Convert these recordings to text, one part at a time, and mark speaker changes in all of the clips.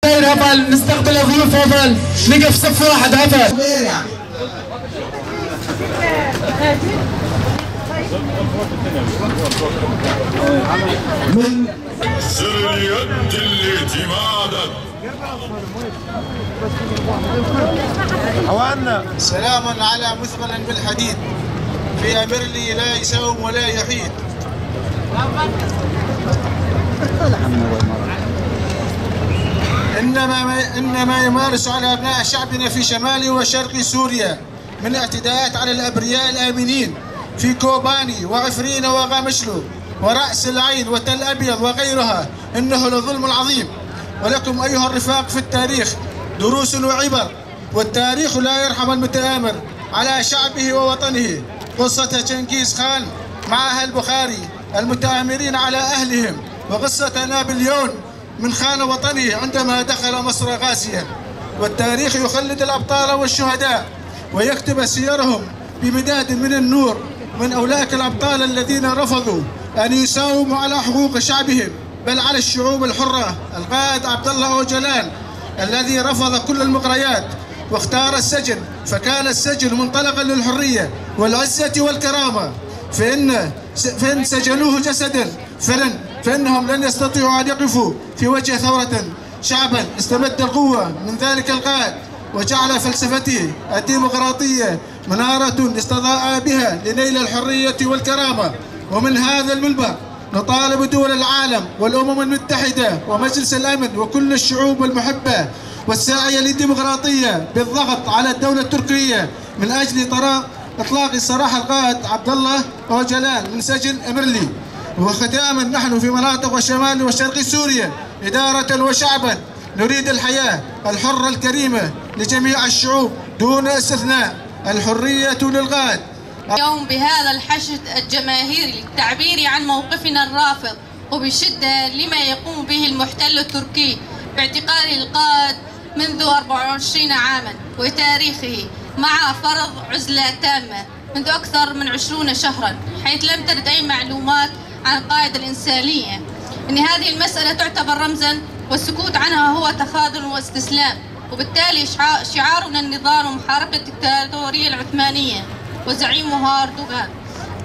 Speaker 1: هفل نستقبل الضيوف هفل نقف صف واحد هفل.
Speaker 2: من سر اليد الاعتمادت
Speaker 3: سلام على مثقل بالحديد في أمرلي لا يساوم ولا يحيد. إنما يمارس على أبناء شعبنا في شمال وشرق سوريا من اعتداءات على الأبرياء الآمنين في كوباني وعفرين وغامشلو ورأس العين وتل أبيض وغيرها، إنه لظلم عظيم. ولكم أيها الرفاق في التاريخ دروس وعبر، والتاريخ لا يرحم المتآمر على شعبه ووطنه. قصة جنكيز خان مع أهل البخاري المتآمرين على أهلهم، وقصة نابليون من خان وطنه عندما دخل مصر غازيا. والتاريخ يخلد الأبطال والشهداء ويكتب سيرهم بمداد من النور من أولئك الأبطال الذين رفضوا أن يساوموا على حقوق شعبهم بل على الشعوب الحرة. القائد عبد الله أوجلان الذي رفض كل المغريات واختار السجن، فكان السجن منطلقا للحرية والعزة والكرامة، فإن سجنوه جسدا فإنهم لن يستطيعوا أن يقفوا في وجه ثورة شعبا استمد القوة من ذلك القائد، وجعل فلسفته الديمقراطية منارة استضاء بها لنيل الحرية والكرامة. ومن هذا المنبر نطالب دول العالم والأمم المتحدة ومجلس الأمن وكل الشعوب المحبة والساعية للديمقراطية بالضغط على الدولة التركية من أجل إطلاق سراح القائد عبد الله أوجلان من سجن أمرلي. وختاما، نحن في مناطق وشمال وشرق سوريا إدارة وشعبا نريد الحياة الحرة الكريمة لجميع الشعوب دون استثناء. الحرية للقائد.
Speaker 4: اليوم بهذا الحشد الجماهيري للتعبير عن موقفنا الرافض وبشدة لما يقوم به المحتل التركي باعتقال القائد منذ 24 عاما وتاريخه، مع فرض عزلة تامة منذ أكثر من 20 شهرا، حيث لم ترد أي معلومات عن قائد الإنسانية. إن هذه المسألة تعتبر رمزا والسكوت عنها هو تخاذل واستسلام، وبالتالي شعارنا النضال ومحاربة الدكتاتورية العثمانية وزعيمها أردوغان،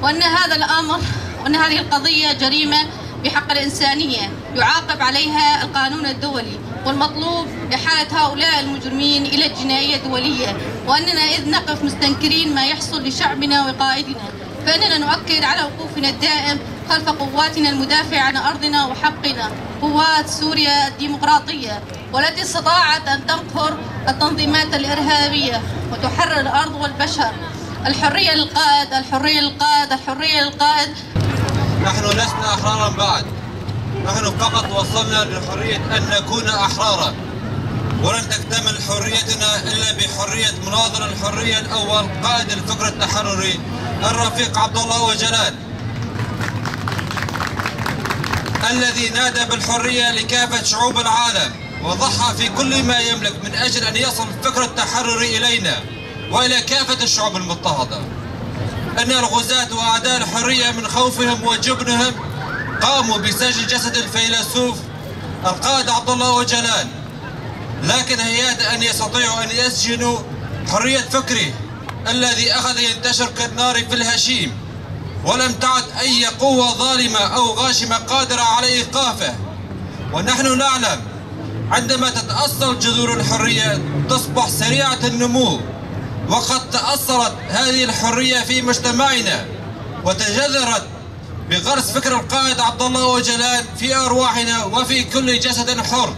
Speaker 4: وأن هذا الأمر وأن هذه القضية جريمة بحق الإنسانية يعاقب عليها القانون الدولي، والمطلوب إحالة هؤلاء المجرمين إلى الجنائية الدولية. وأننا إذ نقف مستنكرين ما يحصل لشعبنا وقائدنا، فإننا نؤكد على وقوفنا الدائم خلف قواتنا المدافعة عن أرضنا وحقنا، قوات سوريا الديمقراطية، والتي استطاعت أن تقهر التنظيمات الإرهابية وتحرر الأرض والبشر. الحرية للقائد، الحرية للقائد، الحرية للقائد.
Speaker 5: نحن لسنا أحرارا بعد، نحن فقط وصلنا لحرية أن نكون أحرارا، ولن تكتمل حريتنا إلا بحرية مناظر الحرية الأول قائد الفكر التحرري الرفيق عبد الله أوجلان، الذي نادى بالحرية لكافة شعوب العالم وضحى في كل ما يملك من أجل أن يصل الفكر التحرري إلينا وإلى كافة الشعوب المضطهدة. أن الغزاة وأعداء الحرية من خوفهم وجبنهم قاموا بسجن جسد الفيلسوف القائد عبد الله أوجلان، لكن هيهات أن يستطيعوا أن يسجنوا حرية فكره الذي أخذ ينتشر كالنار في الهشيم، ولم تعد أي قوة ظالمة أو غاشمة قادرة على إيقافه. ونحن نعلم عندما تتأصل جذور الحرية تصبح سريعة النمو، وقد تأثرت هذه الحرية في مجتمعنا وتجذرت بغرس فكر القائد عبد الله أوجلان في أرواحنا وفي كل جسد حر.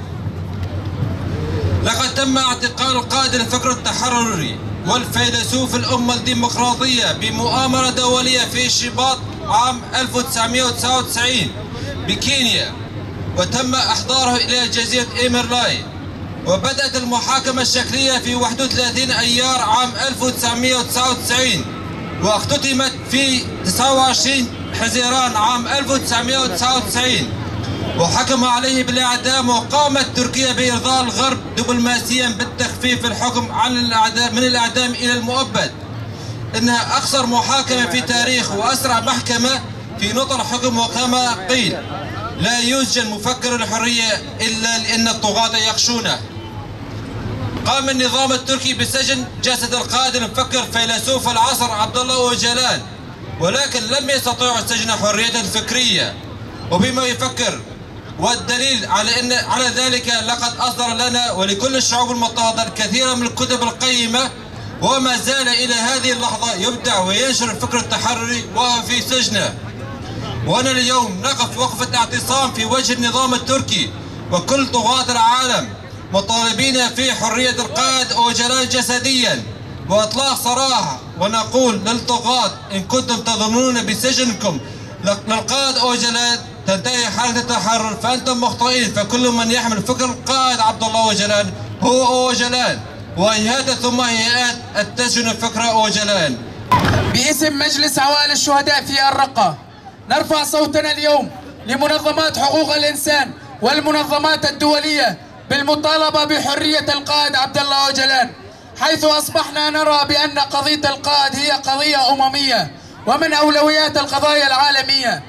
Speaker 5: لقد تم اعتقال قائد الفكر التحرري والفيلسوف الأمة الديمقراطية بمؤامرة دولية في شباط عام 1999 بكينيا، وتم إحضاره إلى جزيرة إيمرلاي، وبدأت المحاكمة الشكلية في 31 أيار عام 1999، واختتمت في 29 حزيران عام 1999، وحكم عليه بالإعدام. وقامت تركيا بإرضاء الغرب دبلوماسيا بالتخفيف الحكم من الإعدام إلى المؤبد. إنها أقصر محاكمة في تاريخ وأسرع محكمة في نطق الحكم. وكما قيل لا يوجد مفكر الحرية إلا لأن الطغاة يخشونه. قام النظام التركي بسجن جسد القائد المفكر فيلسوف العصر عبد الله أوجلان، ولكن لم يستطيعوا سجن حريته الفكرية وبما يفكر. والدليل على ذلك لقد أصدر لنا ولكل الشعوب المضطهدة الكثير من الكتب القيمة، وما زال إلى هذه اللحظة يبدع وينشر الفكر التحرري وهو في سجنه. وأنا اليوم نقف وقفة اعتصام في وجه النظام التركي وكل طغاة العالم، مطالبين في حرية القائد أوجلان جسديا وإطلاق سراحه، ونقول للطغاة إن كنتم تظنون بسجنكم للقائد أوجلان تنتهي حالة التحرر فأنتم مخطئين، فكل من يحمل فكر القائد عبد الله أوجلان هو أوجلان، وهيئات ثم هيئات تسجن فكر أوجلان.
Speaker 1: باسم مجلس عوائل الشهداء في الرقة نرفع صوتنا اليوم لمنظمات حقوق الإنسان والمنظمات الدولية بالمطالبة بحرية القائد عبد الله أوجلان، حيث أصبحنا نرى بأن قضية القائد هي قضية أممية ومن أولويات القضايا العالمية،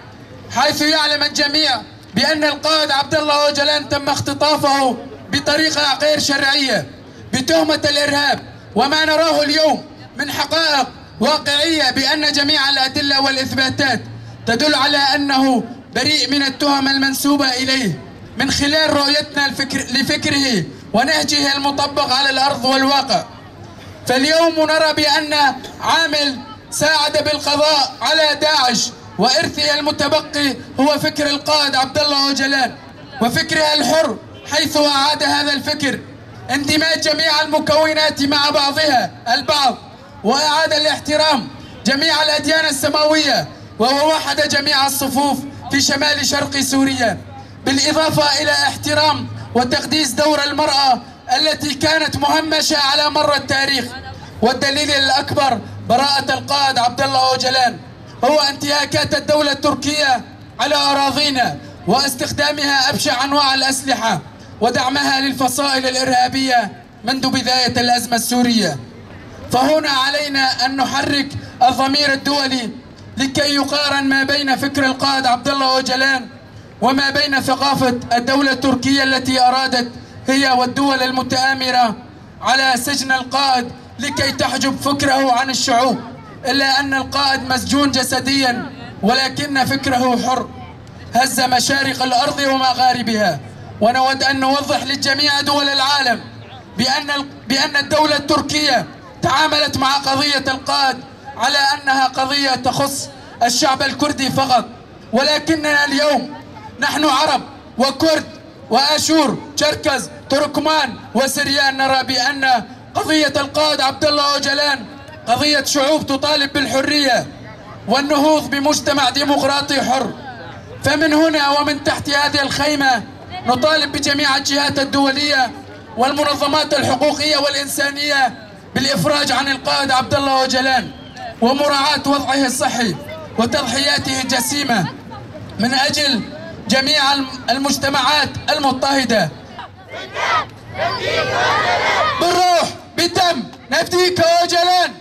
Speaker 1: حيث يعلم الجميع بأن القائد عبد الله أوجلان تم اختطافه بطريقة غير شرعية بتهمة الإرهاب، وما نراه اليوم من حقائق واقعية بأن جميع الأدلة والإثباتات تدل على أنه بريء من التهم المنسوبة إليه من خلال رؤيتنا لفكره ونهجه المطبق على الأرض والواقع. فاليوم نرى بأن عامل ساعد بالقضاء على داعش وإرثها المتبقي هو فكر القائد عبد الله أوجلان وفكرها الحر، حيث أعاد هذا الفكر اندماج جميع المكونات مع بعضها البعض، وأعاد الاحترام جميع الأديان السماوية، ووحد جميع الصفوف في شمال شرق سوريا، بالإضافة إلى احترام وتقديس دور المرأة التي كانت مهمشة على مر التاريخ. والدليل الأكبر براءة القائد عبد الله أوجلان هو انتهاكات الدولة التركية على أراضينا واستخدامها أبشع أنواع الأسلحة ودعمها للفصائل الإرهابية منذ بداية الأزمة السورية. فهنا علينا أن نحرك الضمير الدولي لكي يقارن ما بين فكر القائد عبد الله أوجلان وما بين ثقافة الدولة التركية التي أرادت هي والدول المتآمرة على سجن القائد لكي تحجب فكره عن الشعوب، إلا أن القائد مسجون جسديا ولكن فكره حر هز مشارق الأرض ومغاربها. ونود أن نوضح لجميع دول العالم بأن الدولة التركية تعاملت مع قضية القائد على أنها قضية تخص الشعب الكردي فقط، ولكننا اليوم نحن عرب وكرد وآشور تشركز تركمان وسريان نرى بأن قضية القائد عبد الله أوجلان قضية شعوب تطالب بالحرية والنهوض بمجتمع ديمقراطي حر. فمن هنا ومن تحت هذه الخيمة نطالب بجميع الجهات الدولية والمنظمات الحقوقية والإنسانية بالإفراج عن القائد عبد الله أوجلان ومراعاة وضعه الصحي وتضحياته الجسيمة من أجل جميع المجتمعات المضطهدة. بالروح بالدم نفديك أوجلان.